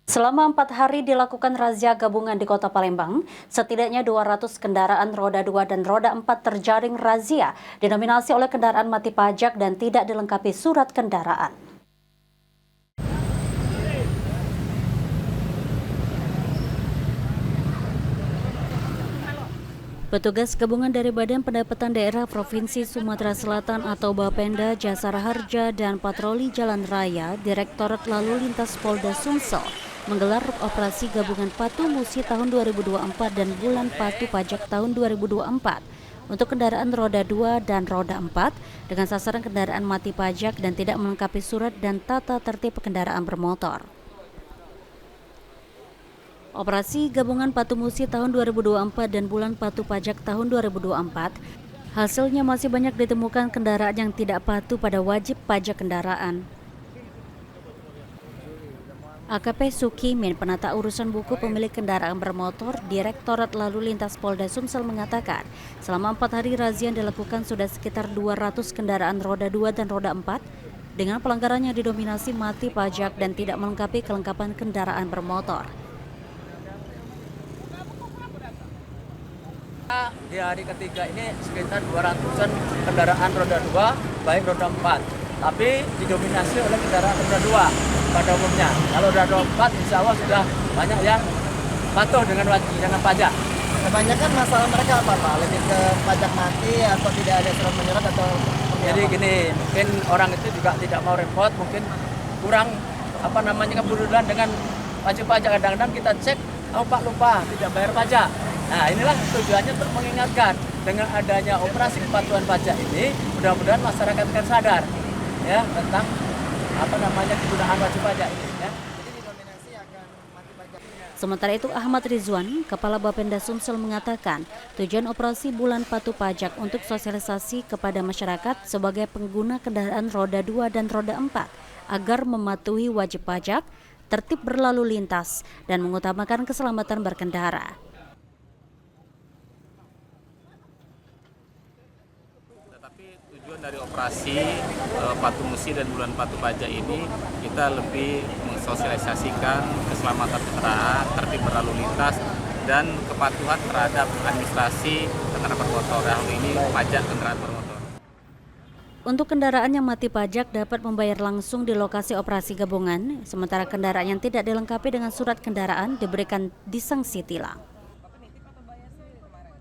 Selama 4 hari dilakukan razia gabungan di Kota Palembang, setidaknya 200 kendaraan roda 2 dan roda 4 terjaring razia, didominasi oleh kendaraan mati pajak dan tidak dilengkapi surat kendaraan. Petugas gabungan dari Badan Pendapatan Daerah Provinsi Sumatera Selatan atau Bapenda, Jasara Harja, dan Patroli Jalan Raya, Direktorat Lalu Lintas Polda Sumsel menggelar operasi gabungan Patuh Musi tahun 2024 dan Bulan Patuh Pajak tahun 2024 untuk kendaraan roda 2 dan roda 4 dengan sasaran kendaraan mati pajak dan tidak melengkapi surat dan tata tertib kendaraan bermotor. Operasi gabungan Patuh Musi tahun 2024 dan Bulan Patuh Pajak tahun 2024, hasilnya masih banyak ditemukan kendaraan yang tidak patuh pada wajib pajak kendaraan. AKP Sukimin, penata urusan buku pemilik kendaraan bermotor, Direktorat Lalu Lintas Polda Sumsel mengatakan, selama 4 hari razia yang dilakukan sudah sekitar 200 kendaraan roda 2 dan roda 4, dengan pelanggaran yang didominasi mati pajak dan tidak melengkapi kelengkapan kendaraan bermotor. Di hari ketiga ini sekitar 200-an kendaraan roda 2, baik roda 4. Tapi didominasi oleh kendaraan roda 2 pada umumnya. Kalau roda 4 insya Allah sudah banyak yang patuh dengan pajak. Kebanyakan masalah mereka apa Pak? Lebih ke pajak mati atau tidak ada surat menyurat atau Jadi gini, mungkin orang itu juga tidak mau repot, mungkin kurang kepedulian dengan wajib pajak. Kadang-kadang kita cek, oh Pak lupa tidak bayar pajak. Nah inilah tujuannya untuk mengingatkan dengan adanya operasi kepatuhan pajak ini, mudah-mudahan masyarakat akan sadar ya tentang kegunaan wajib pajak ini ya. Sementara itu Ahmad Rizwan, Kepala Bapenda Sumsel mengatakan, tujuan operasi Bulan Patuh Pajak untuk sosialisasi kepada masyarakat sebagai pengguna kendaraan roda 2 dan roda 4 agar mematuhi wajib pajak, tertib berlalu lintas, dan mengutamakan keselamatan berkendara. Tetapi tujuan dari operasi Patuh Musi dan Bulan Patuh Pajak ini kita lebih mensosialisasikan keselamatan kendaraan, tertib berlalu lintas, dan kepatuhan terhadap administrasi kendaraan bermotor. Hal ini pajak kendaraan bermotor. Untuk kendaraan yang mati pajak dapat membayar langsung di lokasi operasi gabungan, sementara kendaraan yang tidak dilengkapi dengan surat kendaraan diberikan disangsi tilang.